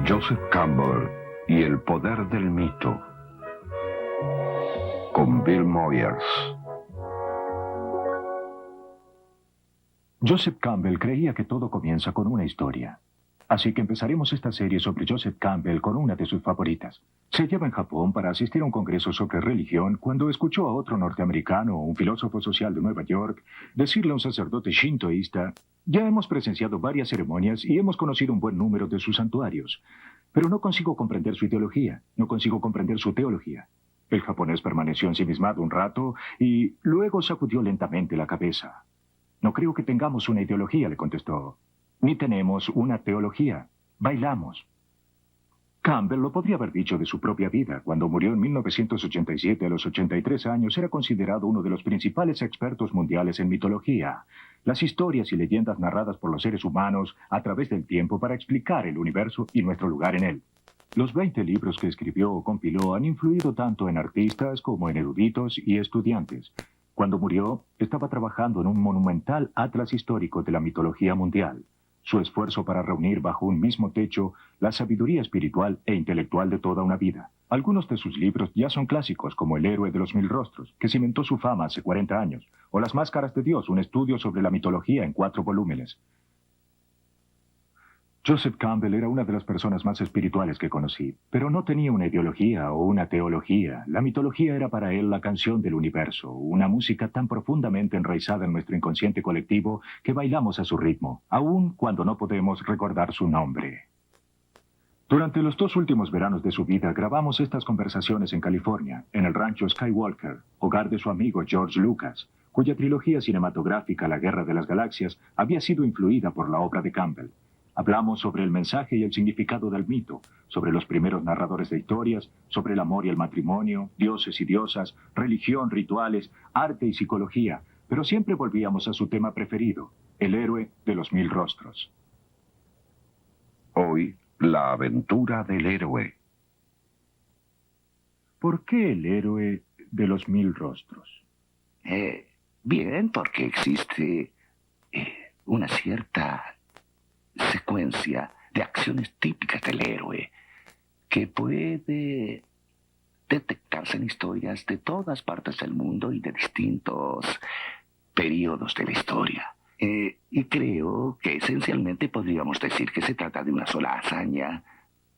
Joseph Campbell y el poder del mito, con Bill Moyers. Joseph Campbell creía que todo comienza con una historia. Así que empezaremos esta serie sobre Joseph Campbell con una de sus favoritas. Se hallaba en Japón para asistir a un congreso sobre religión cuando escuchó a otro norteamericano, un filósofo social de Nueva York, decirle a un sacerdote shintoísta: ya hemos presenciado varias ceremonias y hemos conocido un buen número de sus santuarios, pero no consigo comprender su ideología, no consigo comprender su teología. El japonés permaneció ensimismado un rato y luego sacudió lentamente la cabeza. No creo que tengamos una ideología, le contestó. Ni tenemos una teología. Bailamos. Campbell lo podría haber dicho de su propia vida. Cuando murió en 1987, a los 83 años, era considerado uno de los principales expertos mundiales en mitología. Las historias y leyendas narradas por los seres humanos a través del tiempo para explicar el universo y nuestro lugar en él. Los 20 libros que escribió o compiló han influido tanto en artistas como en eruditos y estudiantes. Cuando murió, estaba trabajando en un monumental atlas histórico de la mitología mundial. Su esfuerzo para reunir bajo un mismo techo la sabiduría espiritual e intelectual de toda una vida. Algunos de sus libros ya son clásicos, como El héroe de los 1000 rostros, que cimentó su fama hace 40 años, o Las máscaras de Dios, un estudio sobre la mitología en 4 volúmenes. Joseph Campbell era una de las personas más espirituales que conocí, pero no tenía una ideología o una teología. La mitología era para él la canción del universo, una música tan profundamente enraizada en nuestro inconsciente colectivo que bailamos a su ritmo, aun cuando no podemos recordar su nombre. Durante los 2 últimos veranos de su vida grabamos estas conversaciones en California, en el rancho Skywalker, hogar de su amigo George Lucas, cuya trilogía cinematográfica La Guerra de las Galaxias había sido influida por la obra de Campbell. Hablamos sobre el mensaje y el significado del mito, sobre los primeros narradores de historias, sobre el amor y el matrimonio, dioses y diosas, religión, rituales, arte y psicología, pero siempre volvíamos a su tema preferido, el héroe de los 1000 rostros. Hoy, la aventura del héroe. ¿Por qué el héroe de los 1000 rostros? Bien, porque existe una cierta secuencia de acciones típicas del héroe que puede detectarse en historias de todas partes del mundo y de distintos periodos de la historia. Y creo que esencialmente podríamos decir que se trata de una sola hazaña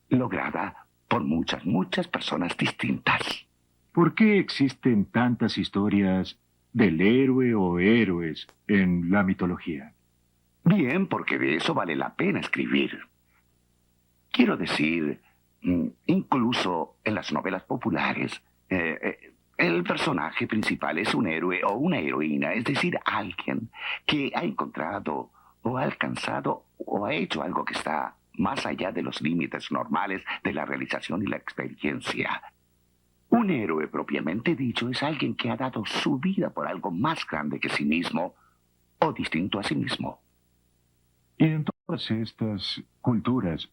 lograda por muchas personas distintas. ¿Por qué existen tantas historias del héroe o héroes en la mitología? Bien, porque de eso vale la pena escribir. Quiero decir, incluso en las novelas populares, el personaje principal es un héroe o una heroína, es decir, alguien que ha encontrado o ha alcanzado o ha hecho algo que está más allá de los límites normales de la realización y la experiencia. Un héroe propiamente dicho es alguien que ha dado su vida por algo más grande que sí mismo o distinto a sí mismo. Y en todas estas culturas,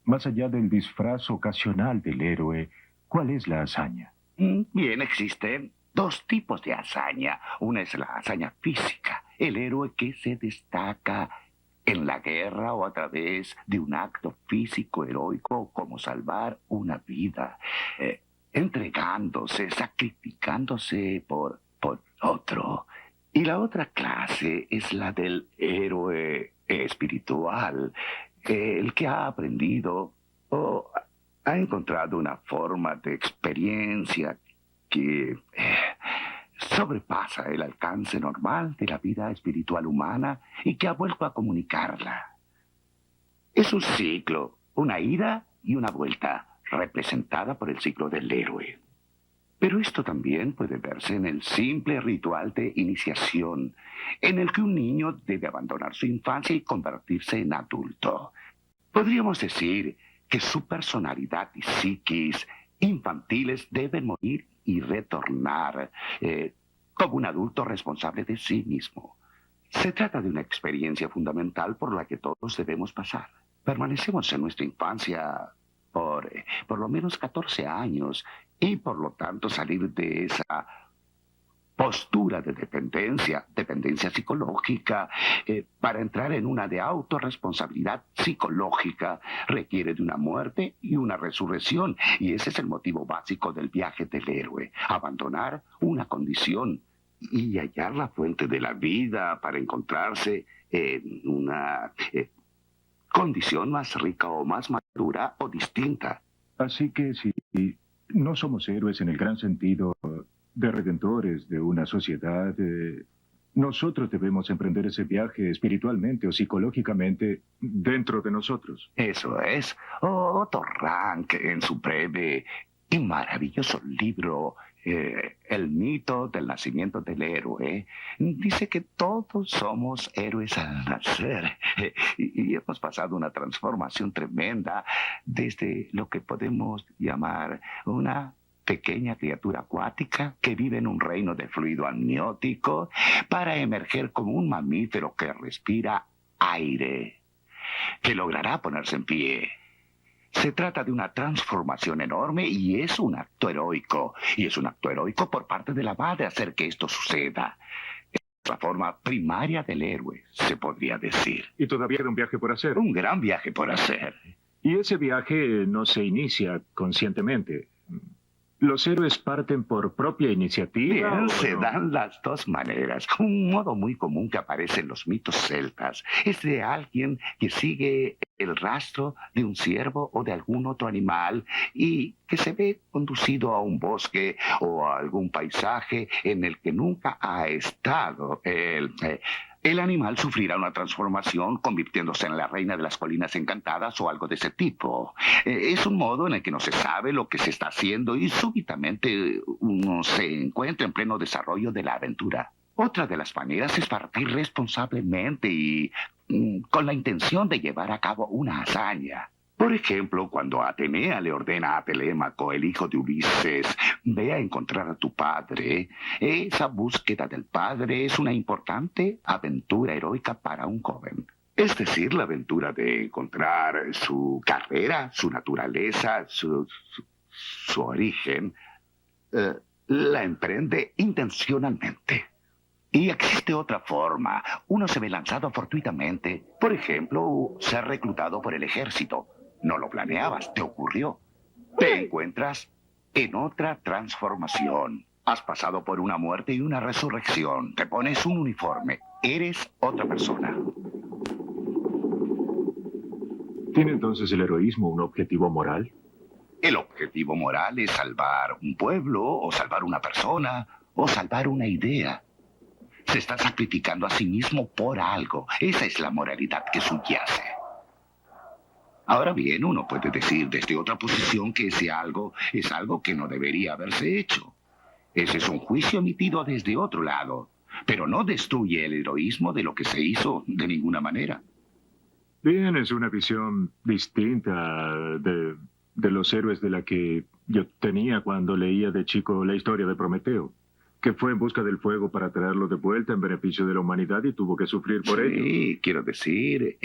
más allá del disfraz ocasional del héroe, ¿cuál es la hazaña? Bien, existen 2 tipos de hazaña. Una es la hazaña física, el héroe que se destaca en la guerra o a través de un acto físico heroico como salvar una vida, entregándose, sacrificándose por otro. Y la otra clase es la del héroe espiritual, el que ha aprendido o ha encontrado una forma de experiencia que sobrepasa el alcance normal de la vida espiritual humana y que ha vuelto a comunicarla. Es un ciclo, una ida y una vuelta, representada por el ciclo del héroe. Pero esto también puede verse en el simple ritual de iniciación, en el que un niño debe abandonar su infancia y convertirse en adulto. Podríamos decir que su personalidad y psiquis infantiles deben morir y retornar como un adulto responsable de sí mismo. Se trata de una experiencia fundamental por la que todos debemos pasar. Permanecemos en nuestra infancia por lo menos 14 años y por lo tanto salir de esa postura de dependencia psicológica. Para entrar en una de autorresponsabilidad psicológica requiere de una muerte y una resurrección. Y ese es el motivo básico del viaje del héroe, abandonar una condición y hallar la fuente de la vida para encontrarse en una condición más rica o más madura o distinta. Así que si no somos héroes en el gran sentido de redentores de una sociedad, nosotros debemos emprender ese viaje espiritualmente o psicológicamente dentro de nosotros. Eso es. Otto Rank, en su breve y maravilloso libro, El mito del nacimiento del héroe, dice que todos somos héroes al nacer. Y hemos pasado una transformación tremenda desde lo que podemos llamar una pequeña criatura acuática que vive en un reino de fluido amniótico para emerger como un mamífero que respira aire, que logrará ponerse en pie. Se trata de una transformación enorme y es un acto heroico. Y es un acto heroico por parte de la madre hacer que esto suceda. Es la forma primaria del héroe, se podría decir. Y todavía queda un viaje por hacer. Un gran viaje por hacer. Y ese viaje no se inicia conscientemente. ¿Los héroes parten por propia iniciativa? Bien, ¿o se no? dan las dos maneras. Un modo muy común que aparece en los mitos celtas es de alguien que sigue el rastro de un ciervo o de algún otro animal y que se ve conducido a un bosque o a algún paisaje en el que nunca ha estado. El animal sufrirá una transformación convirtiéndose en la reina de las colinas encantadas o algo de ese tipo. Es un modo en el que no se sabe lo que se está haciendo y súbitamente uno se encuentra en pleno desarrollo de la aventura. Otra de las maneras es partir responsablemente y con la intención de llevar a cabo una hazaña. Por ejemplo, cuando Atenea le ordena a Telémaco, el hijo de Ulises, ve a encontrar a tu padre, esa búsqueda del padre es una importante aventura heroica para un joven. Es decir, la aventura de encontrar su carrera, su naturaleza, su origen, la emprende intencionalmente. Y existe otra forma. Uno se ve lanzado fortuitamente. Por ejemplo, ser reclutado por el ejército. No lo planeabas, te ocurrió. Te encuentras en otra transformación. Has pasado por una muerte y una resurrección. Te pones un uniforme. Eres otra persona. ¿Tiene entonces el heroísmo un objetivo moral? El objetivo moral es salvar un pueblo, o salvar una persona, o salvar una idea. Se está sacrificando a sí mismo por algo. Esa es la moralidad que subyace. Ahora bien, uno puede decir desde otra posición que ese algo es algo que no debería haberse hecho. Ese es un juicio emitido desde otro lado, pero no destruye el heroísmo de lo que se hizo de ninguna manera. Bien, es una visión distinta de los héroes de la que yo tenía cuando leía de chico la historia de Prometeo, que fue en busca del fuego para traerlo de vuelta en beneficio de la humanidad y tuvo que sufrir por ello. Sí, quiero decir,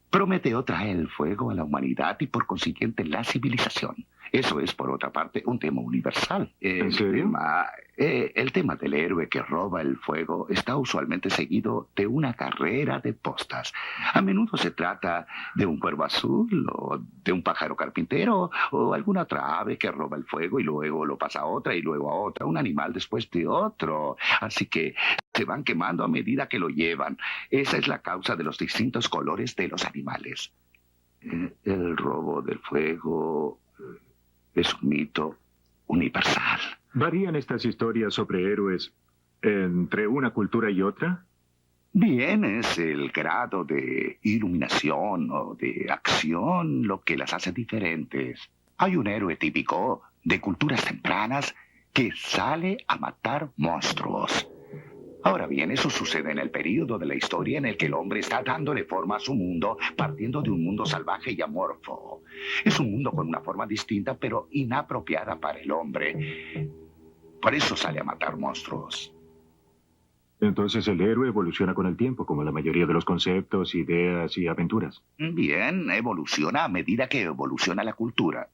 Prometeo trae el fuego a la humanidad y por consiguiente la civilización. Eso es, por otra parte, un tema universal. ¿En serio? El tema del héroe que roba el fuego está usualmente seguido de una carrera de postas. A menudo se trata de un cuervo azul o de un pájaro carpintero o alguna otra ave que roba el fuego y luego lo pasa a otra y luego a otra, un animal después de otro. Así que se van quemando a medida que lo llevan. Esa es la causa de los distintos colores de los animales. El robo del fuego es un mito universal. ¿Varían estas historias sobre héroes entre una cultura y otra? Bien, es el grado de iluminación o de acción lo que las hace diferentes. Hay un héroe típico de culturas tempranas que sale a matar monstruos. Ahora bien, eso sucede en el período de la historia en el que el hombre está dándole forma a su mundo, partiendo de un mundo salvaje y amorfo. Es un mundo con una forma distinta, pero inapropiada para el hombre. Por eso sale a matar monstruos. Entonces el héroe evoluciona con el tiempo, como la mayoría de los conceptos, ideas y aventuras. Bien, evoluciona a medida que evoluciona la cultura.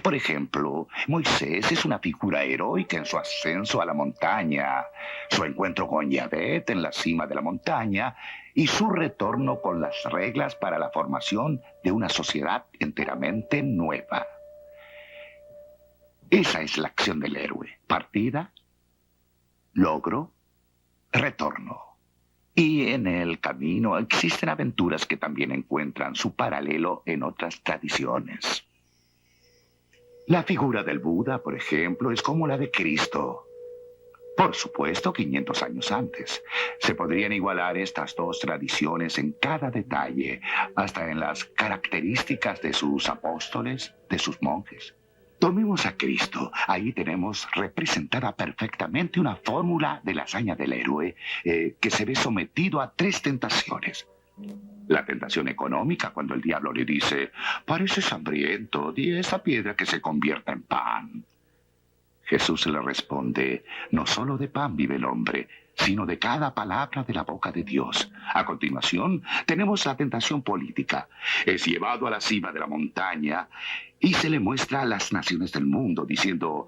Por ejemplo, Moisés es una figura heroica en su ascenso a la montaña, su encuentro con Yahvé en la cima de la montaña y su retorno con las reglas para la formación de una sociedad enteramente nueva. Esa es la acción del héroe: partida, logro, retorno. Y en el camino existen aventuras que también encuentran su paralelo en otras tradiciones. La figura del Buda, por ejemplo, es como la de Cristo. Por supuesto, 500 años antes. Se podrían igualar estas dos tradiciones en cada detalle, hasta en las características de sus apóstoles, de sus monjes. Tomemos a Cristo. Ahí tenemos representada perfectamente una fórmula de la hazaña del héroe que se ve sometido a 3 tentaciones. La tentación económica, cuando el diablo le dice: pareces hambriento, di a esa piedra que se convierta en pan. Jesús le responde: no solo de pan vive el hombre, sino de cada palabra de la boca de Dios. A continuación, tenemos la tentación política. Es llevado a la cima de la montaña y se le muestra a las naciones del mundo diciendo: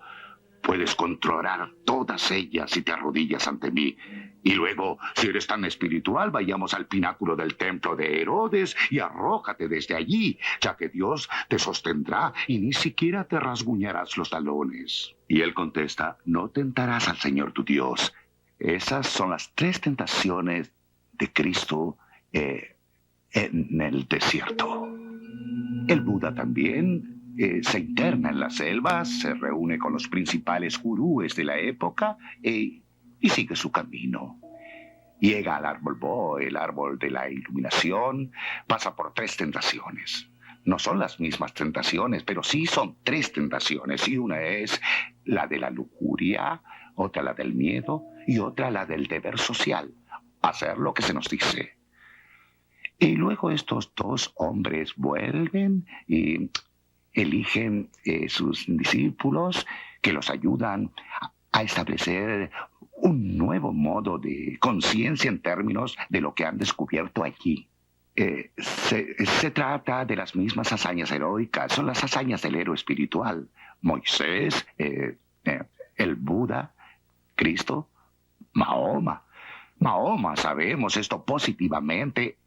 puedes controlar todas ellas si te arrodillas ante mí. Y luego, si eres tan espiritual, vayamos al pináculo del templo de Herodes y arrójate desde allí, ya que Dios te sostendrá y ni siquiera te rasguñarás los talones. Y él contesta: no tentarás al Señor tu Dios. Esas son las 3 tentaciones de Cristo en el desierto. El Buda también se interna en la selva, se reúne con los principales gurúes de la época y sigue su camino. Llega al árbol Bo, el árbol de la iluminación, pasa por 3 tentaciones. No son las mismas tentaciones, pero sí son 3 tentaciones, y una es la de la lujuria, otra la del miedo y otra la del deber social, hacer lo que se nos dice. Y luego estos 2 hombres vuelven y eligen sus discípulos que los ayudan a establecer un nuevo modo de conciencia en términos de lo que han descubierto allí. Se trata de las mismas hazañas heroicas, son las hazañas del héroe espiritual. Moisés, el Buda, Cristo, Mahoma. Mahoma, sabemos esto positivamente,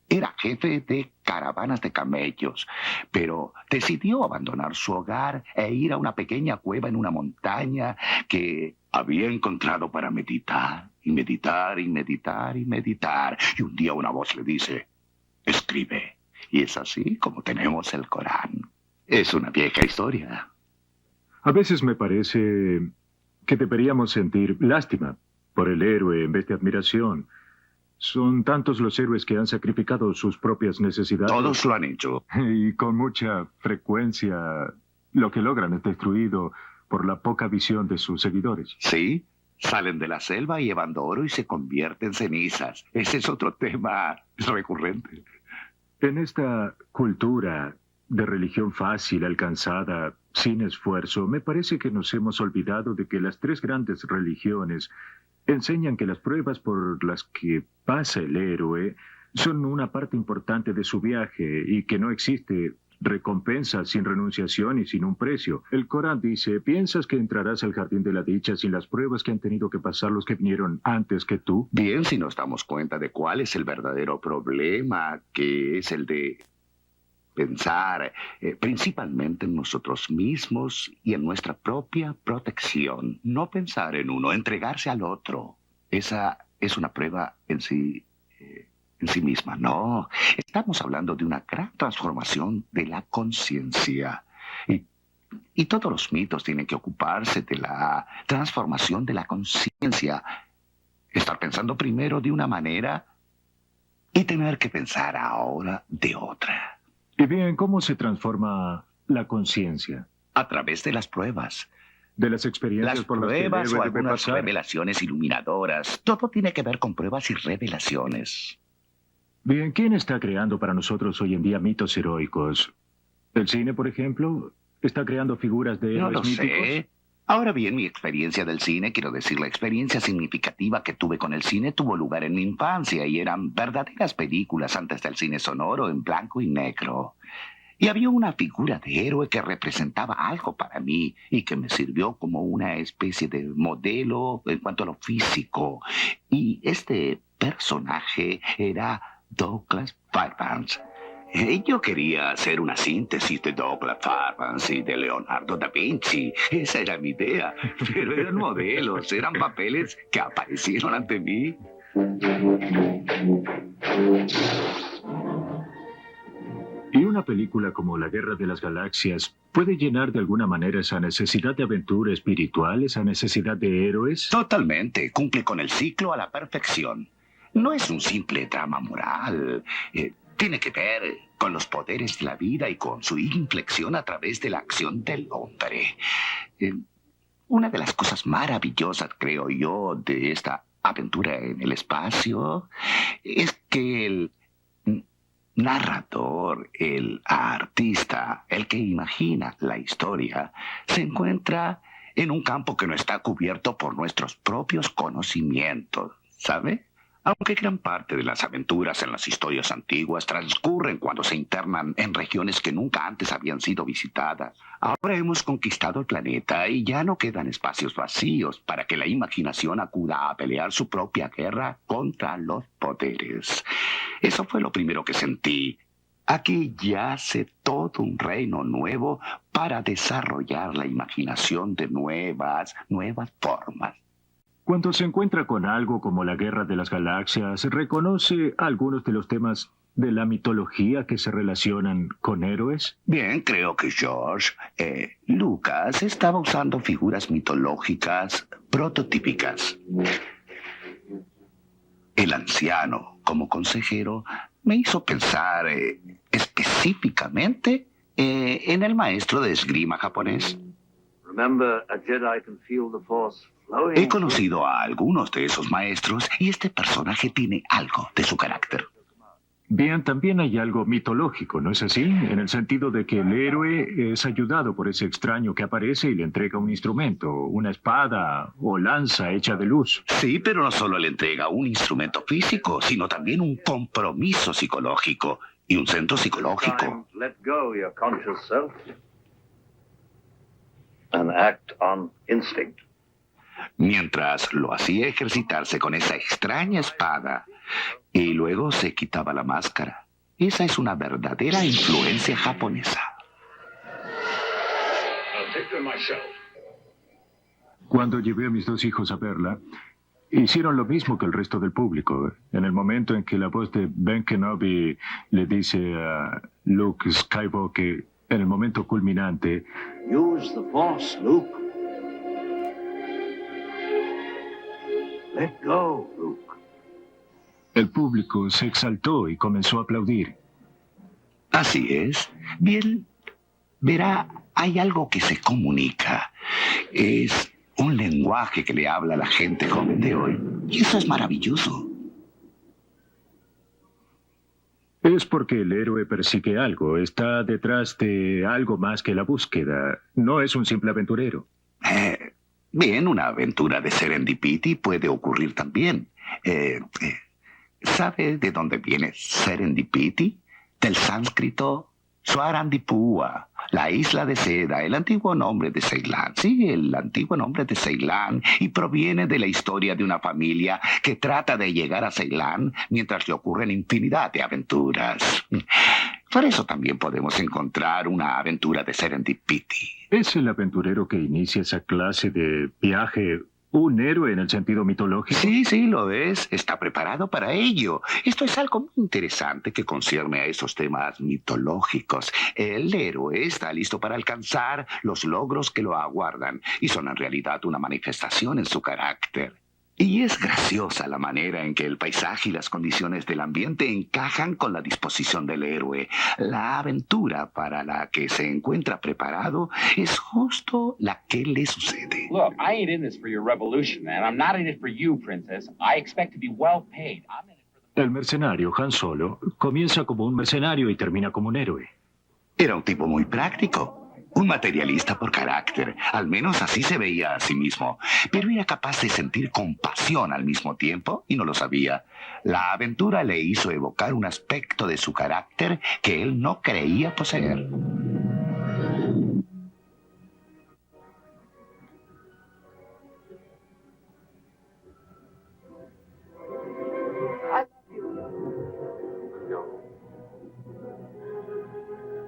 era jefe de caravanas de camellos, pero decidió abandonar su hogar e ir a una pequeña cueva en una montaña que había encontrado para meditar, y meditar, y meditar, y meditar. Y un día una voz le dice: escribe. Y es así como tenemos el Corán. Es una vieja historia. A veces me parece que deberíamos sentir lástima por el héroe en vez de admiración. Son tantos los héroes que han sacrificado sus propias necesidades. Todos lo han hecho. Y con mucha frecuencia lo que logran es destruido por la poca visión de sus seguidores. Sí, salen de la selva llevando oro y se convierten en cenizas. Ese es otro tema recurrente. En esta cultura de religión fácil, alcanzada, sin esfuerzo, me parece que nos hemos olvidado de que las 3 grandes religiones enseñan que las pruebas por las que pasa el héroe son una parte importante de su viaje y que no existe recompensa sin renunciación y sin un precio. El Corán dice: ¿piensas que entrarás al jardín de la dicha sin las pruebas que han tenido que pasar los que vinieron antes que tú? Bien, si nos damos cuenta de cuál es el verdadero problema, que es el de pensar principalmente en nosotros mismos y en nuestra propia protección. No pensar en uno, entregarse al otro. Esa es una prueba en sí misma. No, estamos hablando de una gran transformación de la conciencia. Y todos los mitos tienen que ocuparse de la transformación de la conciencia. Estar pensando primero de una manera y tener que pensar ahora de otra. Y bien, ¿cómo se transforma la conciencia? A través de las pruebas. De las experiencias Las por las que el pruebas héroe o debe algunas pasar. revelaciones iluminadoras. Todo tiene que ver con pruebas y revelaciones. Bien, ¿quién está creando para nosotros hoy en día mitos heroicos? ¿El cine, por ejemplo? ¿Está creando figuras de No héroes lo míticos? sé. Ahora bien, mi experiencia del cine, quiero decir, la experiencia significativa que tuve con el cine tuvo lugar en mi infancia y eran verdaderas películas antes del cine sonoro en blanco y negro. Y había una figura de héroe que representaba algo para mí y que me sirvió como una especie de modelo en cuanto a lo físico. Y este personaje era Douglas Fairbanks. Yo quería hacer una síntesis de Douglas Fairbanks y de Leonardo da Vinci. Esa era mi idea. Pero eran modelos, eran papeles que aparecieron ante mí. Y una película como La Guerra de las Galaxias puede llenar de alguna manera esa necesidad de aventura espiritual, esa necesidad de héroes. Totalmente. Cumple con el ciclo a la perfección. No es un simple drama moral. Tiene que ver con los poderes de la vida y con su inflexión a través de la acción del hombre. Una de las cosas maravillosas, creo yo, de esta aventura en el espacio es que el narrador, el artista, el que imagina la historia, se encuentra en un campo que no está cubierto por nuestros propios conocimientos, ¿sabe? Aunque gran parte de las aventuras en las historias antiguas transcurren cuando se internan en regiones que nunca antes habían sido visitadas, ahora hemos conquistado el planeta y ya no quedan espacios vacíos para que la imaginación acuda a pelear su propia guerra contra los poderes. Eso fue lo primero que sentí. Aquí yace todo un reino nuevo para desarrollar la imaginación de nuevas formas. Cuando se encuentra con algo como La Guerra de las Galaxias, ¿reconoce algunos de los temas de la mitología que se relacionan con héroes? Bien, creo que George Lucas estaba usando figuras mitológicas prototípicas. El anciano, como consejero, me hizo pensar específicamente en el maestro de esgrima japonés. He conocido a algunos de esos maestros y este personaje tiene algo de su carácter. Bien, también hay algo mitológico, ¿no es así? En el sentido de que el héroe es ayudado por ese extraño que aparece y le entrega un instrumento, una espada o lanza hecha de luz. Sí, pero no solo le entrega un instrumento físico, sino también un compromiso psicológico y un centro psicológico. Let go your conscious self and act on instinct. Mientras lo hacía ejercitarse con esa extraña espada y luego se quitaba la máscara. Esa es una verdadera influencia japonesa. Cuando llevé a mis dos hijos a verla, hicieron lo mismo que el resto del público. En el momento en que la voz de Ben Kenobi le dice a Luke Skywalker, en el momento culminante, Use the Force, Luke. Let go, Luke. el público se exaltó y comenzó a aplaudir. Así es. Bien, verá, hay algo que se comunica. Es un lenguaje que le habla a la gente joven de hoy. Y eso es maravilloso. Es porque el héroe persigue algo, está detrás de algo más que la búsqueda. No es un simple aventurero. Bien, una aventura de serendipity puede ocurrir también. ¿Sabe de dónde viene serendipity? Del sánscrito Swarandipua, la isla de seda, el antiguo nombre de Ceilán. Sí, el antiguo nombre de Ceilán, y proviene de la historia de una familia que trata de llegar a Ceilán mientras le ocurren infinidad de aventuras. Por eso también podemos encontrar una aventura de serendipity. ¿Es el aventurero que inicia esa clase de viaje un héroe en el sentido mitológico? Sí, sí, lo es. Está preparado para ello. Esto es algo muy interesante que concierne a esos temas mitológicos. El héroe está listo para alcanzar los logros que lo aguardan y son en realidad una manifestación en su carácter. Y es graciosa la manera en que el paisaje y las condiciones del ambiente encajan con la disposición del héroe. La aventura para la que se encuentra preparado es justo la que le sucede. Look, I ain't in this for your revolution, and I'm not in it for you, princess. I expect to be well paid. I'm in it for the... El mercenario Han Solo comienza como un mercenario y termina como un héroe. Era un tipo muy práctico. Un materialista por carácter, al menos así se veía a sí mismo, pero era capaz de sentir compasión al mismo tiempo y no lo sabía. La aventura le hizo evocar un aspecto de su carácter que él no creía poseer.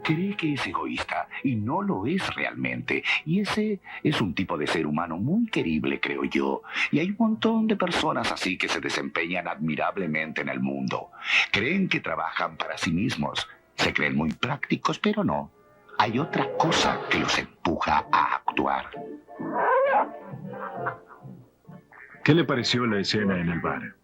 Cree que es egoísta y no lo es realmente. Y ese es un tipo de ser humano muy querible, creo yo. Y hay un montón de personas así que se desempeñan admirablemente en el mundo. Creen que trabajan para sí mismos. Se creen muy prácticos, pero no. Hay otra cosa que los empuja a actuar. ¿Qué le pareció la escena en el bar?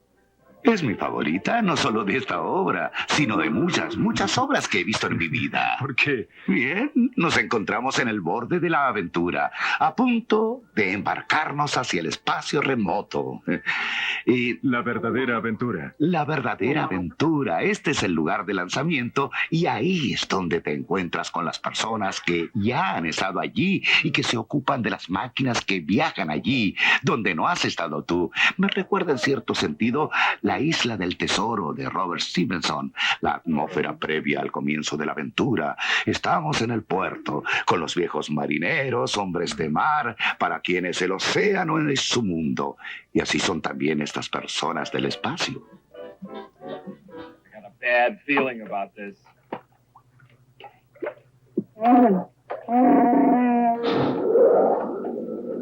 Es mi favorita, no solo de esta obra, sino de muchas, muchas obras que he visto en mi vida. ¿Por qué? Bien, nos encontramos en el borde de la aventura, a punto de embarcarnos hacia el espacio remoto. Y La verdadera aventura. la verdadera aventura, este es el lugar de lanzamiento y ahí es donde te encuentras con las personas que ya han estado allí y que se ocupan de las máquinas que viajan allí, donde no has estado tú. Me recuerda en cierto sentido La isla del tesoro de Robert Stevenson, la atmósfera previa al comienzo de la aventura. Estamos en el puerto, con los viejos marineros, hombres de mar, para quienes el océano es su mundo. Y así son también estas personas del espacio. I got a bad feeling about this.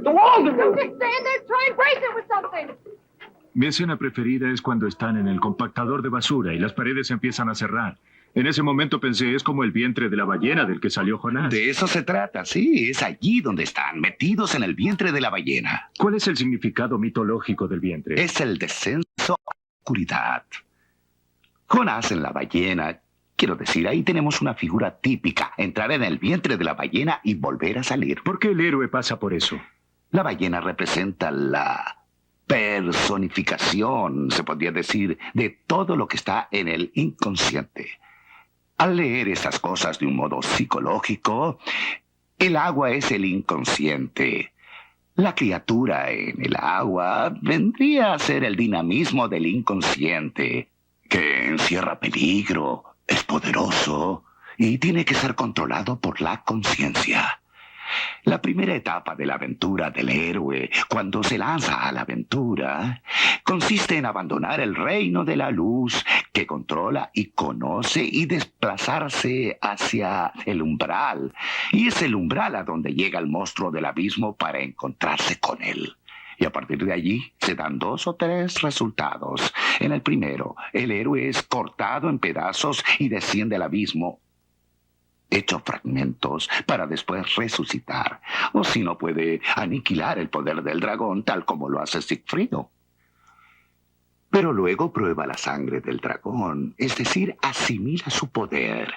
The walls are moving. Just stand there, try and brace it with something. Mi escena preferida es cuando están en el compactador de basura y las paredes empiezan a cerrar. En ese momento pensé, es como el vientre de la ballena del que salió Jonás. De eso se trata, sí, es allí donde están, metidos en el vientre de la ballena. ¿Cuál es el significado mitológico del vientre? Es el descenso a la oscuridad. Jonás en la ballena, quiero decir, ahí tenemos una figura típica, entrar en el vientre de la ballena y volver a salir. ¿Por qué el héroe pasa por eso? La ballena representa la personificación, se podría decir, de todo lo que está en el inconsciente. Al leer esas cosas de un modo psicológico, el agua es el inconsciente. La criatura en el agua vendría a ser el dinamismo del inconsciente, que encierra peligro, es poderoso y tiene que ser controlado por la conciencia. La primera etapa de la aventura del héroe, cuando se lanza a la aventura, consiste en abandonar el reino de la luz que controla y conoce y desplazarse hacia el umbral. Y es el umbral a donde llega el monstruo del abismo para encontrarse con él. Y a partir de allí se dan 2 o 3 resultados. En el primero, el héroe es cortado en pedazos y desciende al abismo, hecho fragmentos para después resucitar. O si no, puede aniquilar el poder del dragón tal como lo hace Sigfrido. Pero luego prueba la sangre del dragón, es decir, asimila su poder.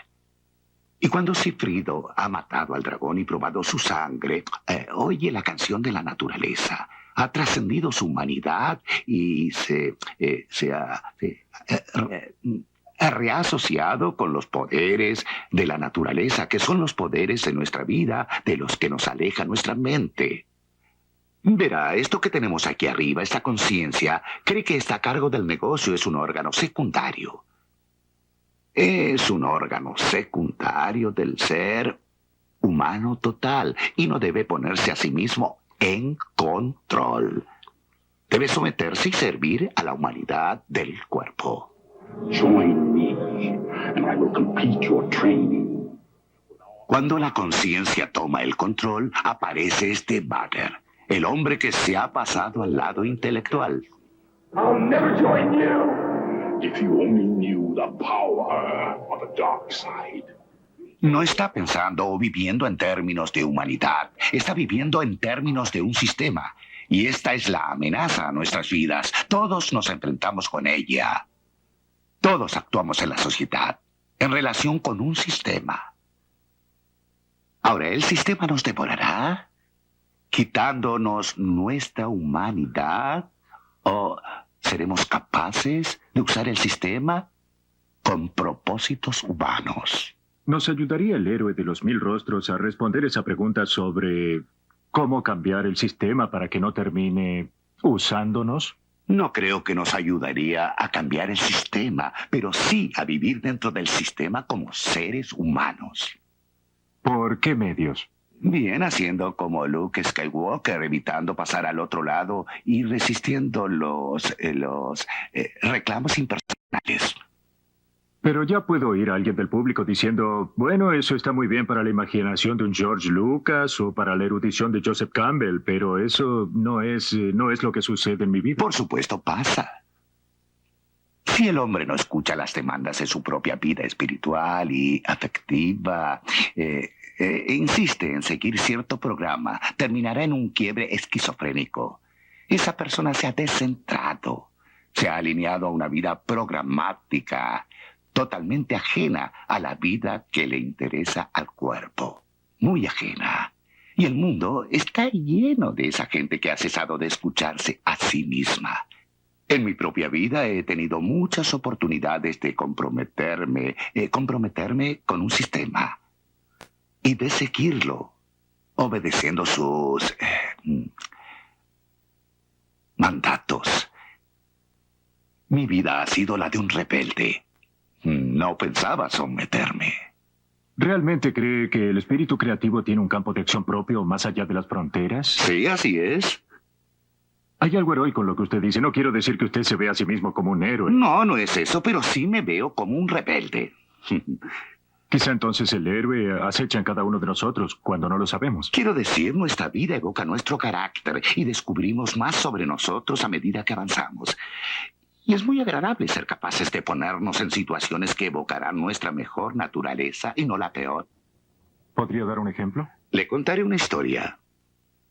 Y cuando Sigfrido ha matado al dragón y probado su sangre, oye la canción de la naturaleza. Ha trascendido su humanidad y se ha reasociado con los poderes de la naturaleza, que son los poderes de nuestra vida, de los que nos aleja nuestra mente. Verá, esto que tenemos aquí arriba, esta conciencia, cree que está a cargo del negocio, es un órgano secundario. Es un órgano secundario del ser humano total y no debe ponerse a sí mismo en control. Debe someterse y servir a la humanidad del cuerpo. Join me, and I will complete your training. Cuando la conciencia toma el control, aparece este Butter, el hombre que se ha pasado al lado intelectual. I'll never join you. If you only knew the power of the dark side. No está pensando o viviendo en términos de humanidad, está viviendo en términos de un sistema. Y esta es la amenaza a nuestras vidas. Todos nos enfrentamos con ella. Todos actuamos en la sociedad, en relación con un sistema. Ahora, ¿el sistema nos devorará, quitándonos nuestra humanidad? ¿O seremos capaces de usar el sistema con propósitos humanos? ¿Nos ayudaría el héroe de los 1000 rostros a responder esa pregunta sobre cómo cambiar el sistema para que no termine usándonos? No creo que nos ayudaría a cambiar el sistema, pero sí a vivir dentro del sistema como seres humanos. ¿Por qué medios? Bien, haciendo como Luke Skywalker, evitando pasar al otro lado y resistiendo los reclamos impersonales. Pero ya puedo oír a alguien del público diciendo, bueno, eso está muy bien para la imaginación de un George Lucas o para la erudición de Joseph Campbell, pero eso no es lo que sucede en mi vida. Por supuesto pasa. Si el hombre no escucha las demandas de su propia vida espiritual y afectiva, insiste en seguir cierto programa, terminará en un quiebre esquizofrénico. Esa persona se ha descentrado, se ha alineado a una vida programática, totalmente ajena a la vida que le interesa al cuerpo. Muy ajena. Y el mundo está lleno de esa gente que ha cesado de escucharse a sí misma. En mi propia vida he tenido muchas oportunidades de comprometerme con un sistema y de seguirlo, obedeciendo sus mandatos. Mi vida ha sido la de un rebelde. No pensaba someterme. ¿Realmente cree que el espíritu creativo tiene un campo de acción propio más allá de las fronteras? Sí, así es. Hay algo heroico en lo que usted dice. No quiero decir que usted se vea a sí mismo como un héroe. No, no es eso, pero sí me veo como un rebelde. Quizá entonces el héroe acecha en cada uno de nosotros cuando no lo sabemos. Quiero decir, nuestra vida evoca nuestro carácter y descubrimos más sobre nosotros a medida que avanzamos. Y es muy agradable ser capaces de ponernos en situaciones que evocarán nuestra mejor naturaleza y no la peor. ¿Podría dar un ejemplo? Le contaré una historia.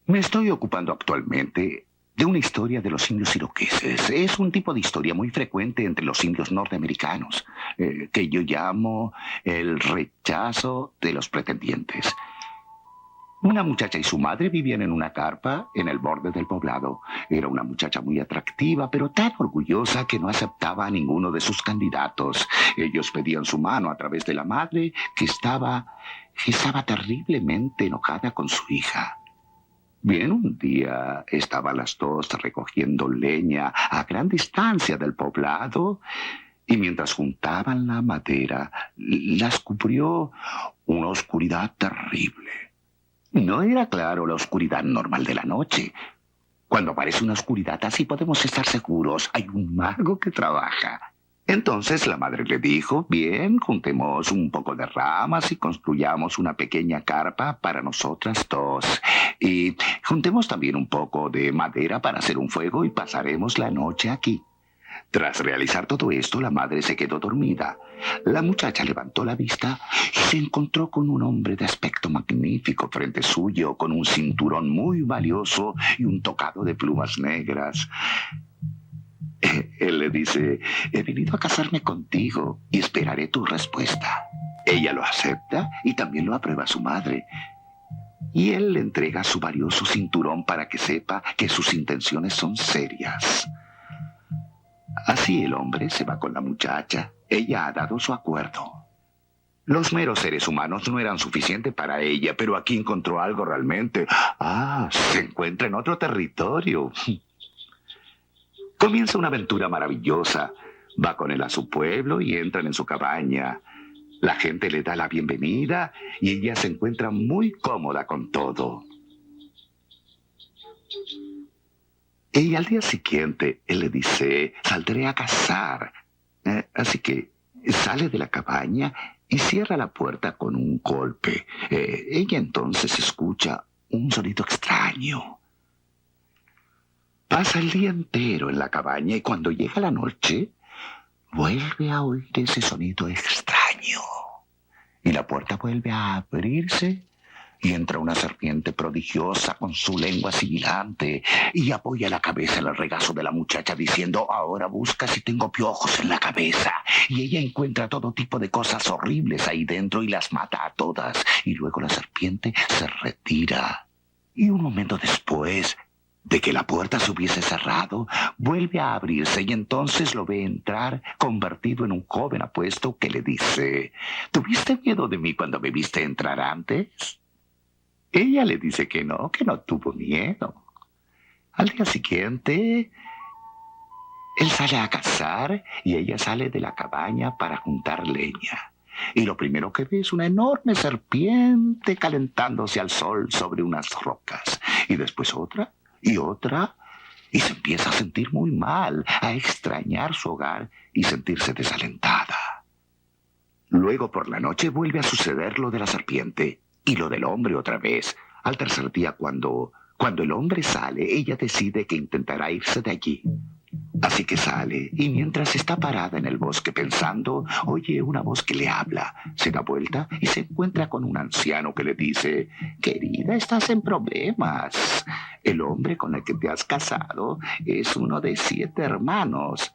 Me estoy ocupando actualmente de una historia de los indios iroqueses. Es un tipo de historia muy frecuente entre los indios norteamericanos, que yo llamo el rechazo de los pretendientes. Una muchacha y su madre vivían en una carpa en el borde del poblado. Era una muchacha muy atractiva, pero tan orgullosa que no aceptaba a ninguno de sus candidatos. Ellos pedían su mano a través de la madre, que estaba terriblemente enojada con su hija. Bien, un día estaban las dos recogiendo leña a gran distancia del poblado y mientras juntaban la madera, las cubrió una oscuridad terrible. No era claro la oscuridad normal de la noche. Cuando aparece una oscuridad así podemos estar seguros, hay un mago que trabaja. Entonces la madre le dijo, bien, juntemos un poco de ramas y construyamos una pequeña carpa para nosotras dos. Y juntemos también un poco de madera para hacer un fuego y pasaremos la noche aquí. Tras realizar todo esto, la madre se quedó dormida. La muchacha levantó la vista y se encontró con un hombre de aspecto magnífico frente suyo, con un cinturón muy valioso y un tocado de plumas negras. Él le dice, he venido a casarme contigo y esperaré tu respuesta. Ella lo acepta y también lo aprueba su madre. Y él le entrega su valioso cinturón para que sepa que sus intenciones son serias. Así el hombre se va con la muchacha. Ella ha dado su acuerdo. Los meros seres humanos no eran suficientes para ella, pero aquí encontró algo realmente. Se encuentra en otro territorio. Comienza una aventura maravillosa. Va con él a su pueblo y entran en su cabaña. La gente le da la bienvenida y ella se encuentra muy cómoda con todo. Y al día siguiente, él le dice, saldré a cazar. Así que sale de la cabaña y cierra la puerta con un golpe. Ella entonces escucha un sonido extraño. Pasa el día entero en la cabaña y cuando llega la noche, vuelve a oír ese sonido extraño. Y la puerta vuelve a abrirse y entra una serpiente prodigiosa con su lengua sibilante y apoya la cabeza en el regazo de la muchacha diciendo, ahora busca si tengo piojos en la cabeza. Y ella encuentra todo tipo de cosas horribles ahí dentro y las mata a todas. Y luego la serpiente se retira. Y un momento después de que la puerta se hubiese cerrado, vuelve a abrirse y entonces lo ve entrar convertido en un joven apuesto que le dice: ¿Tuviste miedo de mí cuando me viste entrar antes? Ella le dice que no tuvo miedo. Al día siguiente, él sale a cazar y ella sale de la cabaña para juntar leña. Y lo primero que ve es una enorme serpiente calentándose al sol sobre unas rocas. Y después otra y otra. Y se empieza a sentir muy mal, a extrañar su hogar y sentirse desalentada. Luego por la noche vuelve a suceder lo de la serpiente y lo del hombre otra vez. Al tercer día, cuando el hombre sale, ella decide que intentará irse de allí. Así que sale, y mientras está parada en el bosque pensando, oye una voz que le habla. Se da vuelta y se encuentra con un anciano que le dice: querida, estás en problemas. El hombre con el que te has casado es uno de 7 hermanos.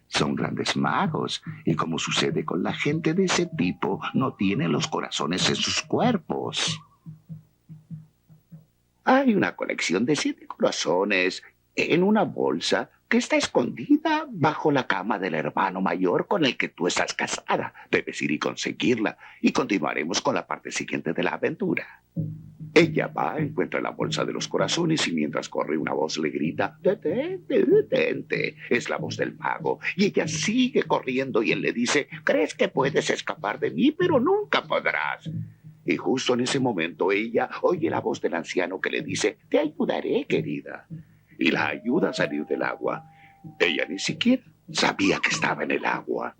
Son grandes magos, y como sucede con la gente de ese tipo, no tienen los corazones en sus cuerpos. Hay una colección de 7 corazones en una bolsa que está escondida bajo la cama del hermano mayor con el que tú estás casada. Debes ir y conseguirla, y continuaremos con la parte siguiente de la aventura. Ella va, encuentra la bolsa de los corazones, y mientras corre una voz le grita: detente, detente. Es la voz del mago, y ella sigue corriendo y él le dice: crees que puedes escapar de mí, pero nunca podrás. Y justo en ese momento ella oye la voz del anciano que le dice: te ayudaré, querida. Y la ayuda a salir del agua. Ella ni siquiera sabía que estaba en el agua.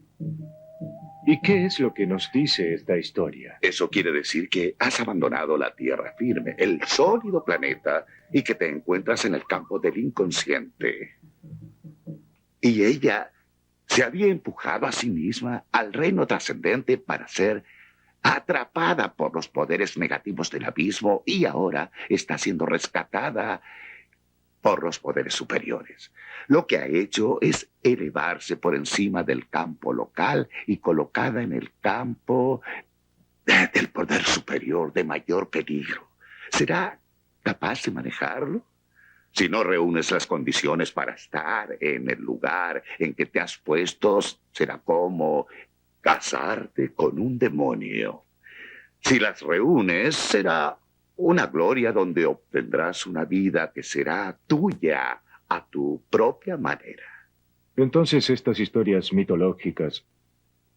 ¿Y qué es lo que nos dice esta historia? Eso quiere decir que has abandonado la tierra firme, el sólido planeta, y que te encuentras en el campo del inconsciente. Y ella se había empujado a sí misma al reino trascendente para ser atrapada por los poderes negativos del abismo, y ahora está siendo rescatada por los poderes superiores. Lo que ha hecho es elevarse por encima del campo local y colocada en el campo del poder superior de mayor peligro. ¿Será capaz de manejarlo? Si no reúnes las condiciones para estar en el lugar en que te has puesto, será como casarte con un demonio. Si las reúnes, será una gloria donde obtendrás una vida que será tuya a tu propia manera. Entonces estas historias mitológicas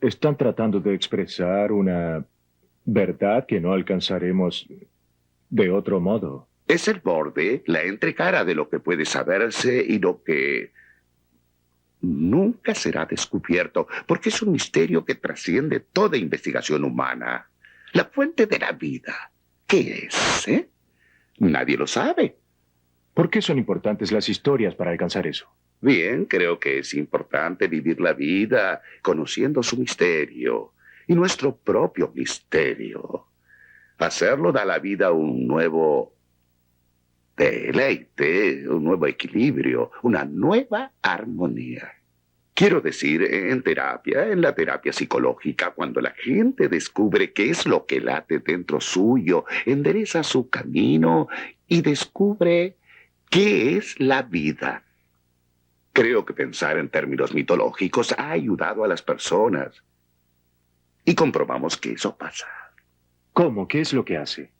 están tratando de expresar una verdad que no alcanzaremos de otro modo. Es el borde, la entrecara de lo que puede saberse y lo que nunca será descubierto, porque es un misterio que trasciende toda investigación humana. La fuente de la vida, ¿qué es? Nadie lo sabe. ¿Por qué son importantes las historias para alcanzar eso? Bien, creo que es importante vivir la vida conociendo su misterio y nuestro propio misterio. Hacerlo da a la vida un nuevo deleite, un nuevo equilibrio, una nueva armonía. Quiero decir, en la terapia psicológica, cuando la gente descubre qué es lo que late dentro suyo, endereza su camino y descubre qué es la vida. Creo que pensar en términos mitológicos ha ayudado a las personas. Y comprobamos que eso pasa. ¿Cómo? ¿Qué es lo que hace?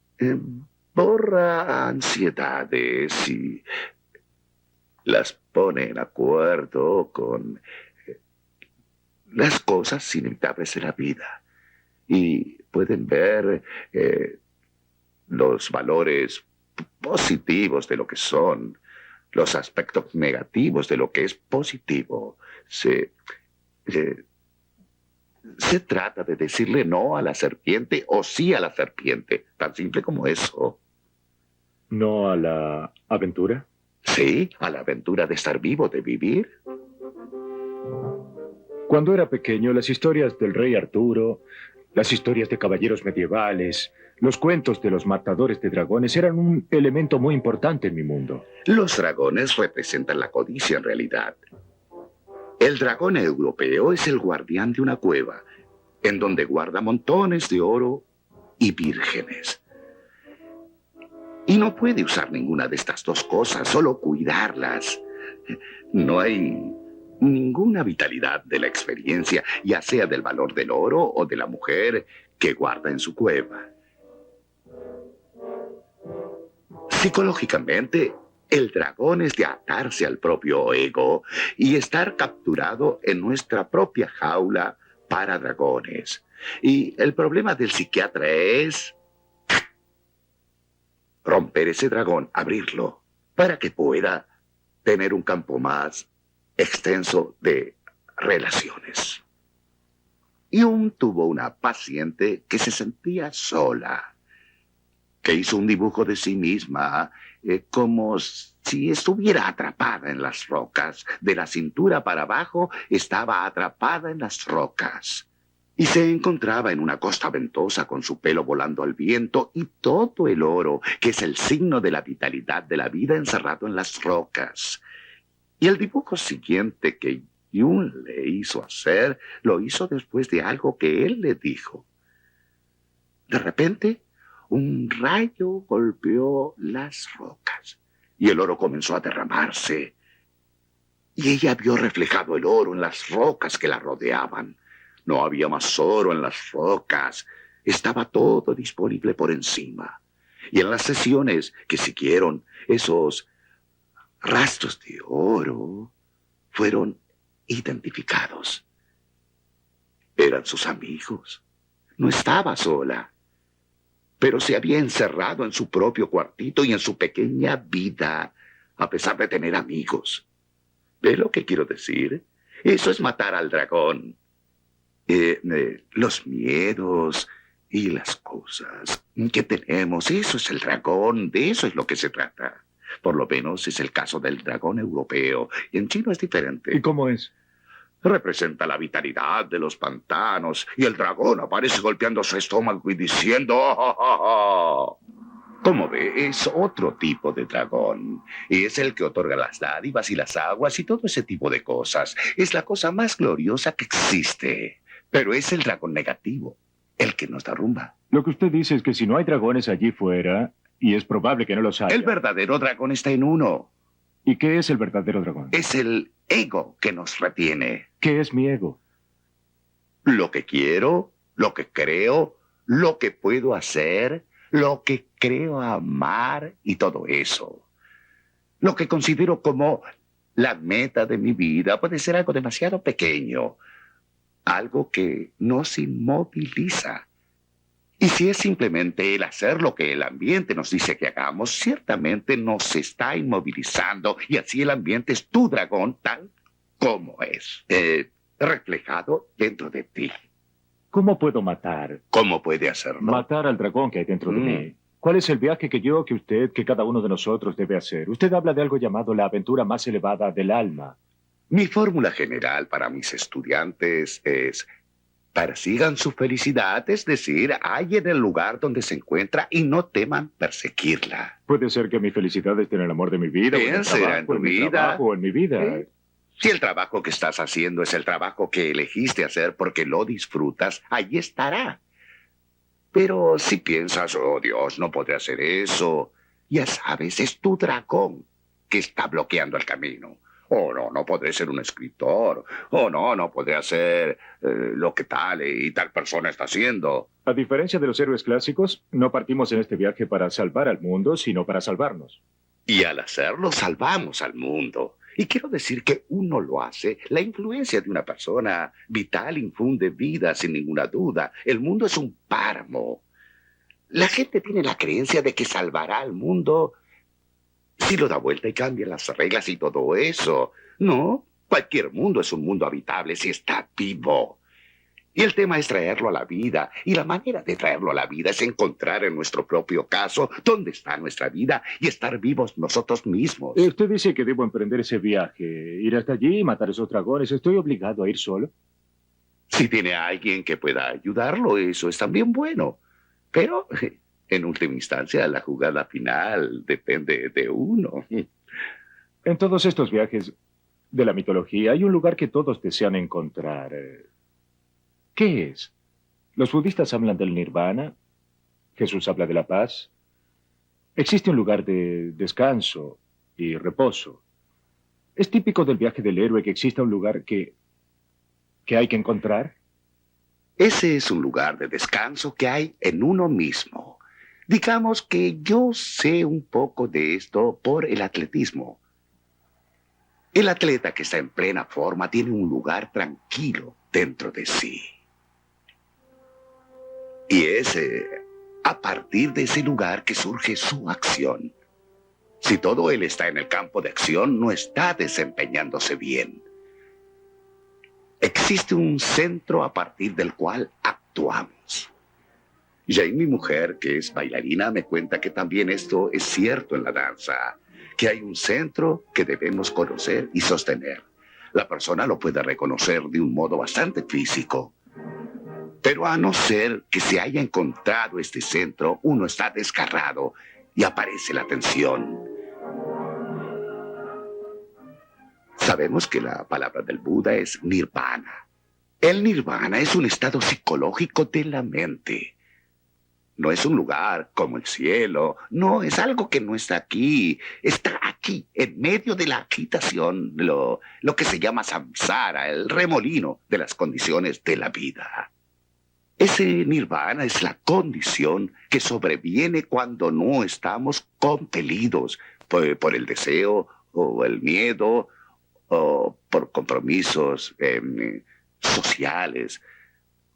Borra ansiedades y las pone en acuerdo con las cosas inevitables de la vida. Y pueden ver los valores positivos de lo que son, los aspectos negativos de lo que es positivo. Se trata de decirle no a la serpiente o sí a la serpiente, tan simple como eso. ¿No a la aventura? Sí, a la aventura de estar vivo, de vivir. Cuando era pequeño, las historias del rey Arturo, las historias de caballeros medievales, los cuentos de los matadores de dragones eran un elemento muy importante en mi mundo. Los dragones representan la codicia en realidad. El dragón europeo es el guardián de una cueva, en donde guarda montones de oro y vírgenes. Y no puede usar ninguna de estas dos cosas, solo cuidarlas. No hay ninguna vitalidad de la experiencia, ya sea del valor del oro o de la mujer que guarda en su cueva. Psicológicamente, el dragón es de atarse al propio ego y estar capturado en nuestra propia jaula para dragones. Y el problema del psiquiatra es romper ese dragón, abrirlo, para que pueda tener un campo más extenso de relaciones. Jung tuvo una paciente que se sentía sola, que hizo un dibujo de sí misma como si estuviera atrapada en las rocas. De la cintura para abajo estaba atrapada en las rocas. Y se encontraba en una costa ventosa con su pelo volando al viento y todo el oro, que es el signo de la vitalidad de la vida, encerrado en las rocas. Y el dibujo siguiente que Jung le hizo hacer, lo hizo después de algo que él le dijo. De repente, un rayo golpeó las rocas y el oro comenzó a derramarse. Y ella vio reflejado el oro en las rocas que la rodeaban. No había más oro en las rocas. Estaba todo disponible por encima. Y en las sesiones que siguieron, esos rastros de oro fueron identificados. Eran sus amigos. No estaba sola, pero se había encerrado en su propio cuartito y en su pequeña vida, a pesar de tener amigos. ¿Ve lo que quiero decir? Eso es matar al dragón. Los miedos y las cosas que tenemos, eso es el dragón, de eso es lo que se trata. Por lo menos es el caso del dragón europeo. Y en chino es diferente. ¿Y cómo es? Representa la vitalidad de los pantanos y el dragón aparece golpeando su estómago y diciendo ¡oh, oh, oh, oh! Como ve, es otro tipo de dragón. Y es el que otorga las dádivas y las aguas y todo ese tipo de cosas. Es la cosa más gloriosa que existe. Pero es el dragón negativo, el que nos derrumba. Lo que usted dice es que si no hay dragones allí fuera, y es probable que no los haya. El verdadero dragón está en uno. ¿Y qué es el verdadero dragón? Es el ego que nos retiene. ¿Qué es mi ego? Lo que quiero, lo que creo, lo que puedo hacer, lo que creo amar y todo eso. Lo que considero como la meta de mi vida puede ser algo demasiado pequeño, algo que nos inmoviliza. Y si es simplemente el hacer lo que el ambiente nos dice que hagamos, ciertamente nos está inmovilizando y así el ambiente es tu dragón tal como es, reflejado dentro de ti. ¿Cómo puedo matar? ¿Cómo puede hacerlo? Matar al dragón que hay dentro de mí. ¿Cuál es el viaje que yo, que usted, que cada uno de nosotros debe hacer? Usted habla de algo llamado la aventura más elevada del alma. Mi fórmula general para mis estudiantes es: persigan su felicidad, es decir, hallen el lugar donde se encuentra y no teman perseguirla. Puede ser que mi felicidad esté en el amor de mi vida, o en el Será en trabajo, tu en mi vida. trabajo, o en mi vida. Si el trabajo que estás haciendo es el trabajo que elegiste hacer porque lo disfrutas, allí estará. Pero si piensas, oh Dios, no podré hacer eso, ya sabes, es tu dragón que está bloqueando el camino. Oh, no, no podré ser un escritor. Oh, no, no podré hacer lo que tal y tal persona está haciendo. A diferencia de los héroes clásicos, no partimos en este viaje para salvar al mundo, sino para salvarnos. Y al hacerlo, salvamos al mundo. Y quiero decir que uno lo hace. La influencia de una persona vital infunde vida sin ninguna duda. El mundo es un páramo. La gente tiene la creencia de que salvará al mundo si lo da vuelta y cambia las reglas y todo eso. No, cualquier mundo es un mundo habitable si está vivo. Y el tema es traerlo a la vida. Y la manera de traerlo a la vida es encontrar en nuestro propio caso dónde está nuestra vida y estar vivos nosotros mismos. Usted dice que debo emprender ese viaje, ir hasta allí y matar esos dragones. ¿Estoy obligado a ir solo? Si tiene a alguien que pueda ayudarlo, eso es también bueno. Pero, en última instancia, la jugada final depende de uno. En todos estos viajes de la mitología hay un lugar que todos desean encontrar. ¿Qué es? Los budistas hablan del nirvana. Jesús habla de la paz. Existe un lugar de descanso y reposo. Es típico del viaje del héroe que exista un lugar que hay que encontrar. Ese es un lugar de descanso que hay en uno mismo. Digamos que yo sé un poco de esto por el atletismo. El atleta que está en plena forma tiene un lugar tranquilo dentro de sí. Y es a partir de ese lugar que surge su acción. Si todo él está en el campo de acción, no está desempeñándose bien. Existe un centro a partir del cual actuamos. Jane, mi mujer, que es bailarina, me cuenta que también esto es cierto en la danza, que hay un centro que debemos conocer y sostener. La persona lo puede reconocer de un modo bastante físico. Pero a no ser que se haya encontrado este centro, uno está desgarrado y aparece la tensión. Sabemos que la palabra del Buda es nirvana. El nirvana es un estado psicológico de la mente. No es un lugar como el cielo, no, es algo que no está aquí en medio de la agitación, lo que se llama samsara, el remolino de las condiciones de la vida. Ese nirvana es la condición que sobreviene cuando no estamos compelidos por el deseo o el miedo o por compromisos sociales.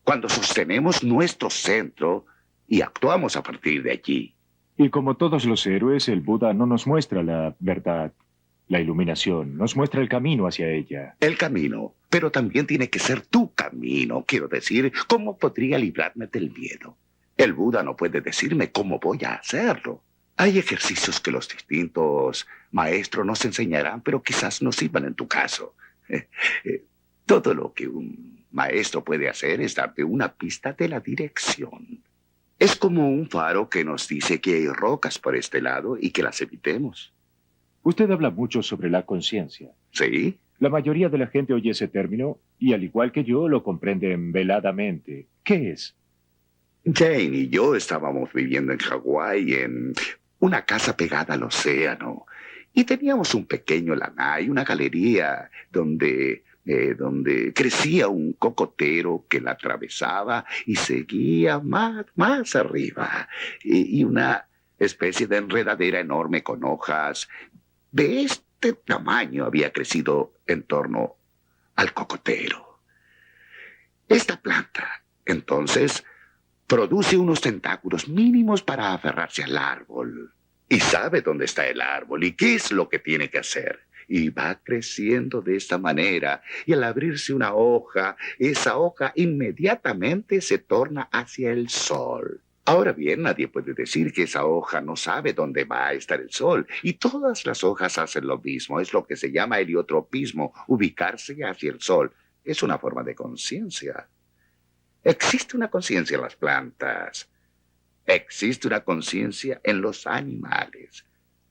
Cuando sostenemos nuestro centro y actuamos a partir de allí. Y como todos los héroes, el Buda no nos muestra la verdad, la iluminación, nos muestra el camino hacia ella. El camino, pero también tiene que ser tu camino. Quiero decir, ¿cómo podría librarme del miedo? El Buda no puede decirme cómo voy a hacerlo. Hay ejercicios que los distintos maestros nos enseñarán, pero quizás no sirvan en tu caso. Todo lo que un maestro puede hacer es darte una pista de la dirección. Es como un faro que nos dice que hay rocas por este lado y que las evitemos. Usted habla mucho sobre la conciencia. ¿Sí? La mayoría de la gente oye ese término y, al igual que yo, lo comprenden veladamente. ¿Qué es? Jane y yo estábamos viviendo en Hawái en una casa pegada al océano y teníamos un pequeño lanai, una galería donde crecía un cocotero que la atravesaba y seguía más arriba y una especie de enredadera enorme con hojas de este tamaño había crecido en torno al cocotero. Esta planta, entonces, produce unos tentáculos mínimos para aferrarse al árbol. Y sabe dónde está el árbol y qué es lo que tiene que hacer. Y va creciendo de esta manera. Y al abrirse una hoja, esa hoja inmediatamente se torna hacia el sol. Ahora bien, nadie puede decir que esa hoja no sabe dónde va a estar el sol. Y todas las hojas hacen lo mismo. Es lo que se llama heliotropismo, ubicarse hacia el sol. Es una forma de conciencia. Existe una conciencia en las plantas. Existe una conciencia en los animales.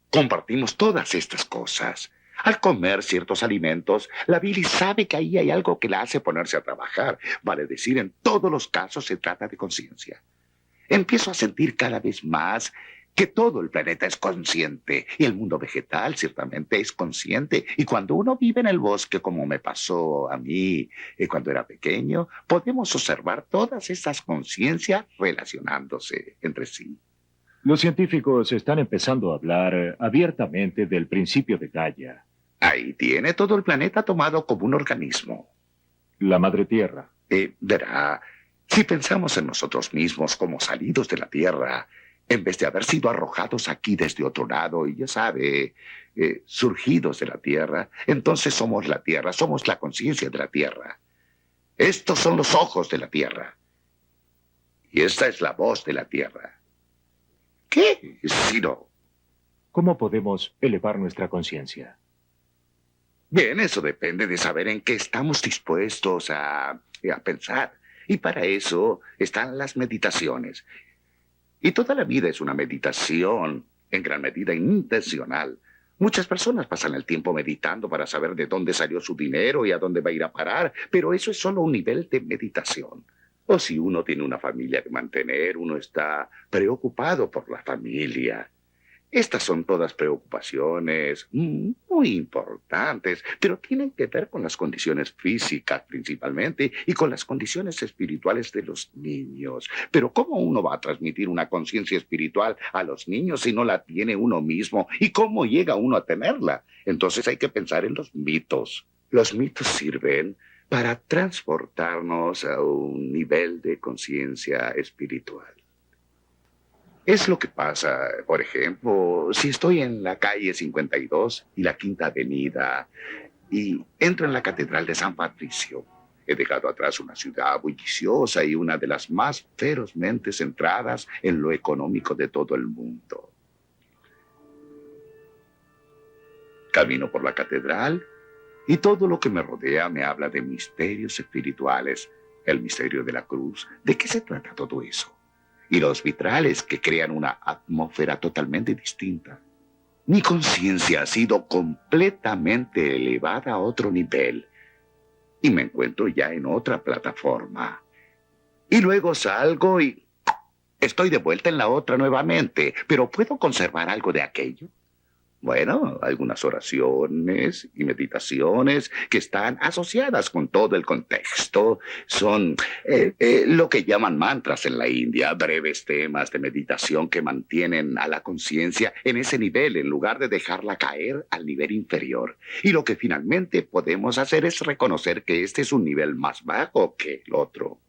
Compartimos todas estas cosas. Al comer ciertos alimentos, la bilis sabe que ahí hay algo que la hace ponerse a trabajar. Vale decir, en todos los casos se trata de conciencia. Empiezo a sentir cada vez más que todo el planeta es consciente y el mundo vegetal ciertamente es consciente. Y cuando uno vive en el bosque, como me pasó a mí cuando era pequeño, podemos observar todas estas conciencias relacionándose entre sí. Los científicos están empezando a hablar abiertamente del principio de Gaia, Ahí tiene todo el planeta tomado como un organismo. la madre tierra. Verá, si pensamos en nosotros mismos como salidos de la Tierra, en vez de haber sido arrojados aquí desde otro lado, y ya sabe, surgidos de la Tierra, entonces somos la Tierra, somos la conciencia de la Tierra. Estos son los ojos de la Tierra. Y esta es la voz de la Tierra. ¿Qué? Si no. ¿Cómo podemos elevar nuestra conciencia? Bien, eso depende de saber en qué estamos dispuestos a pensar. Y para eso están las meditaciones. Y toda la vida es una meditación, en gran medida intencional. Muchas personas pasan el tiempo meditando para saber de dónde salió su dinero y a dónde va a ir a parar, pero eso es solo un nivel de meditación. O si uno tiene una familia que mantener, uno está preocupado por la familia. Estas son todas preocupaciones muy importantes, pero tienen que ver con las condiciones físicas principalmente y con las condiciones espirituales de los niños. Pero ¿cómo uno va a transmitir una conciencia espiritual a los niños si no la tiene uno mismo? ¿Y cómo llega uno a tenerla? Entonces hay que pensar en los mitos. Los mitos sirven para transportarnos a un nivel de conciencia espiritual. Es lo que pasa, por ejemplo, si estoy en la calle 52 y la Quinta Avenida y entro en la Catedral de San Patricio. He dejado atrás una ciudad bulliciosa y una de las más ferozmente centradas en lo económico de todo el mundo. Camino por la catedral y todo lo que me rodea me habla de misterios espirituales. El misterio de la cruz. ¿De qué se trata todo eso? Y los vitrales que crean una atmósfera totalmente distinta. Mi conciencia ha sido completamente elevada a otro nivel y me encuentro ya en otra plataforma. Y luego salgo y estoy de vuelta en la otra nuevamente, pero ¿puedo conservar algo de aquello? Bueno, algunas oraciones y meditaciones que están asociadas con todo el contexto son lo que llaman mantras en la India, breves temas de meditación que mantienen a la conciencia en ese nivel en lugar de dejarla caer al nivel inferior. Y lo que finalmente podemos hacer es reconocer que este es un nivel más bajo que el otro.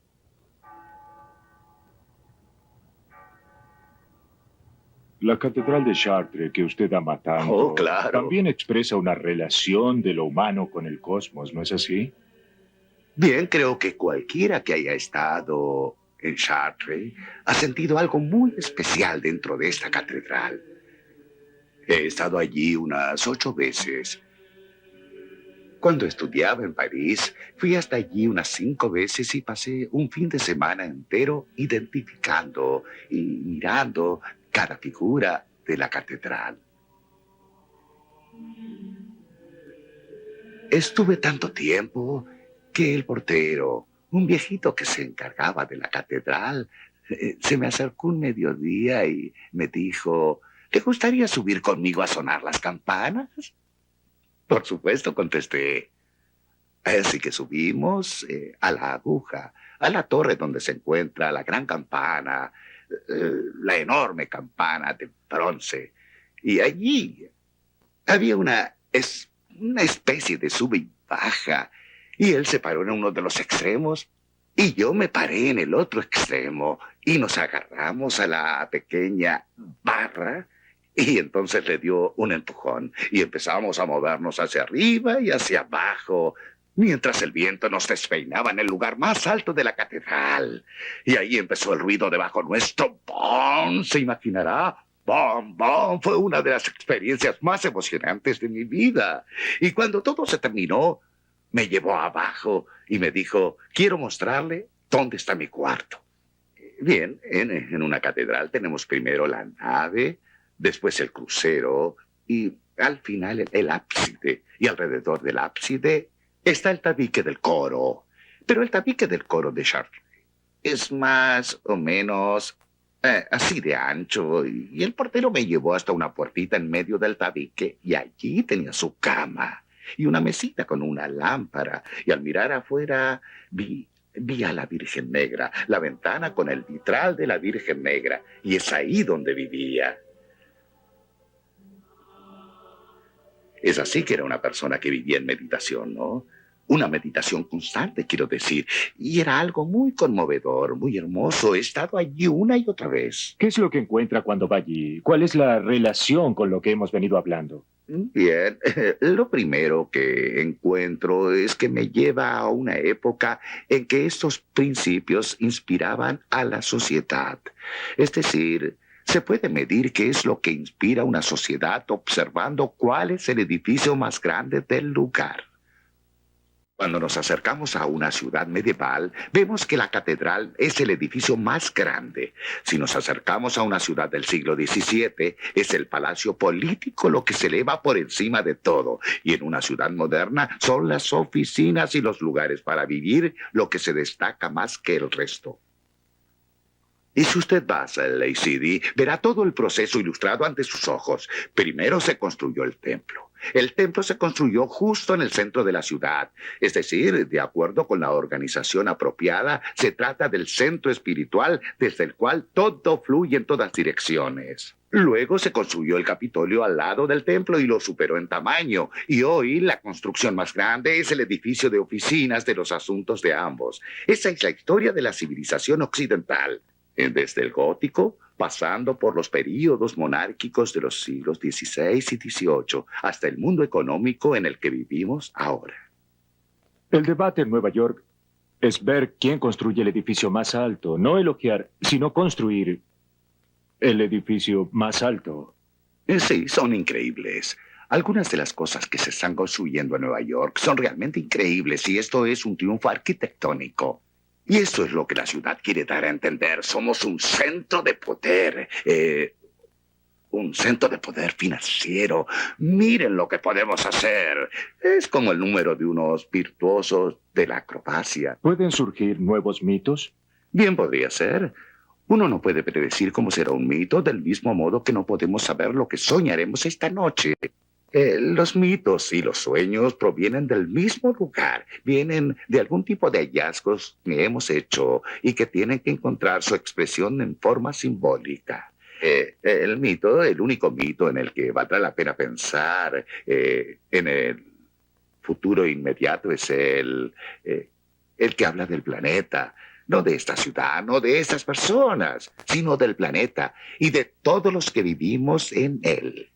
La Catedral de Chartres que usted ama tanto Oh, claro. también expresa una relación de lo humano con el cosmos, ¿no es así? Bien, creo que cualquiera que haya estado en Chartres ha sentido algo muy especial dentro de esta catedral. He estado allí unas 8 veces. Cuando estudiaba en París, fui hasta allí unas 5 veces y pasé un fin de semana entero identificando y mirando cada figura de la catedral. Estuve tanto tiempo que el portero, un viejito que se encargaba de la catedral, se me acercó un mediodía y me dijo, ¿te gustaría subir conmigo a sonar las campanas? Por supuesto, contesté. Así que subimos a la aguja, a la torre donde se encuentra la gran campana, la enorme campana de bronce. Y allí había una especie de sube y baja. Y él se paró en uno de los extremos y yo me paré en el otro extremo y nos agarramos a la pequeña barra y entonces le dio un empujón y empezamos a movernos hacia arriba y hacia abajo mientras el viento nos despeinaba en el lugar más alto de la catedral. Y ahí empezó el ruido debajo nuestro. ¡Bom! Se imaginará. ¡Bom, bom! Fue una de las experiencias más emocionantes de mi vida. Y cuando todo se terminó, me llevó abajo y me dijo, quiero mostrarle dónde está mi cuarto. Bien, en una catedral tenemos primero la nave, después el crucero y al final el ábside. Y alrededor del ábside está el tabique del coro. Pero el tabique del coro de Chartres es más o menos así de ancho. Y el portero me llevó hasta una puertita en medio del tabique y allí tenía su cama y una mesita con una lámpara. Y al mirar afuera vi a la Virgen Negra, la ventana con el vitral de la Virgen Negra. Y es ahí donde vivía. Es así que era una persona que vivía en meditación, ¿no? Una meditación constante, quiero decir. Y era algo muy conmovedor, muy hermoso. He estado allí una y otra vez. ¿Qué es lo que encuentra cuando va allí? ¿Cuál es la relación con lo que hemos venido hablando? Bien, lo primero que encuentro es que me lleva a una época en que estos principios inspiraban a la sociedad. Es decir, se puede medir qué es lo que inspira una sociedad observando cuál es el edificio más grande del lugar. Cuando nos acercamos a una ciudad medieval, vemos que la catedral es el edificio más grande. Si nos acercamos a una ciudad del siglo XVII, es el palacio político lo que se eleva por encima de todo. Y en una ciudad moderna son las oficinas y los lugares para vivir lo que se destaca más que el resto. Y si usted va a Salt Lake City, verá todo el proceso ilustrado ante sus ojos. Primero se construyó el templo. El templo se construyó justo en el centro de la ciudad. Es decir, de acuerdo con la organización apropiada, se trata del centro espiritual desde el cual todo fluye en todas direcciones. Luego se construyó el Capitolio al lado del templo y lo superó en tamaño. Y hoy la construcción más grande es el edificio de oficinas de los asuntos de ambos. Esa es la historia de la civilización occidental. Desde el gótico, pasando por los períodos monárquicos de los siglos XVI y XVIII, hasta el mundo económico en el que vivimos ahora. El debate en Nueva York es ver quién construye el edificio más alto, no elogiar, sino construir el edificio más alto. Sí, son increíbles. Algunas de las cosas que se están construyendo en Nueva York son realmente increíbles y esto es un triunfo arquitectónico. Y eso es lo que la ciudad quiere dar a entender. Somos un centro de poder. Un centro de poder financiero. Miren lo que podemos hacer. Es como el número de unos virtuosos de la acrobacia. ¿Pueden surgir nuevos mitos? Bien podría ser. Uno no puede predecir cómo será un mito del mismo modo que no podemos saber lo que soñaremos esta noche. Los mitos y los sueños provienen del mismo lugar, vienen de algún tipo de hallazgos que hemos hecho y que tienen que encontrar su expresión en forma simbólica. El mito, el único mito en el que valdrá la pena pensar en el futuro inmediato es el que habla del planeta. No de esta ciudad, no de estas personas, sino del planeta y de todos los que vivimos en él.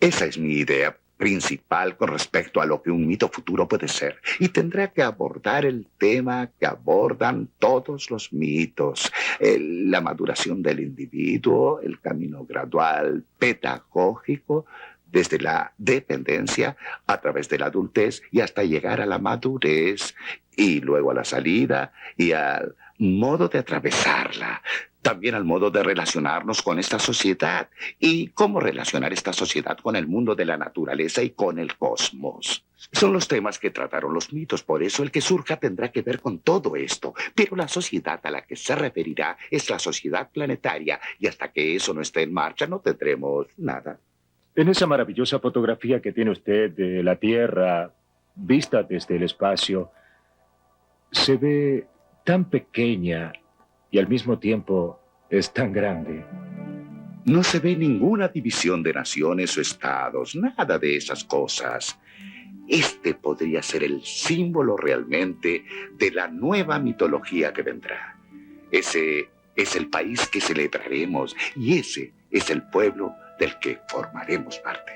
Esa es mi idea principal con respecto a lo que un mito futuro puede ser. Y tendrá que abordar el tema que abordan todos los mitos. La maduración del individuo, el camino gradual pedagógico, desde la dependencia a través de la adultez y hasta llegar a la madurez y luego a la salida y al modo de atravesarla. También al modo de relacionarnos con esta sociedad y cómo relacionar esta sociedad con el mundo de la naturaleza y con el cosmos. Son los temas que trataron los mitos, por eso el que surja tendrá que ver con todo esto. Pero la sociedad a la que se referirá es la sociedad planetaria y hasta que eso no esté en marcha no tendremos nada. En esa maravillosa fotografía que tiene usted de la Tierra vista desde el espacio, se ve tan pequeña y al mismo tiempo es tan grande. No se ve ninguna división de naciones o estados, nada de esas cosas. Este podría ser el símbolo realmente de la nueva mitología que vendrá. Ese es el país que celebraremos y ese es el pueblo del que formaremos parte.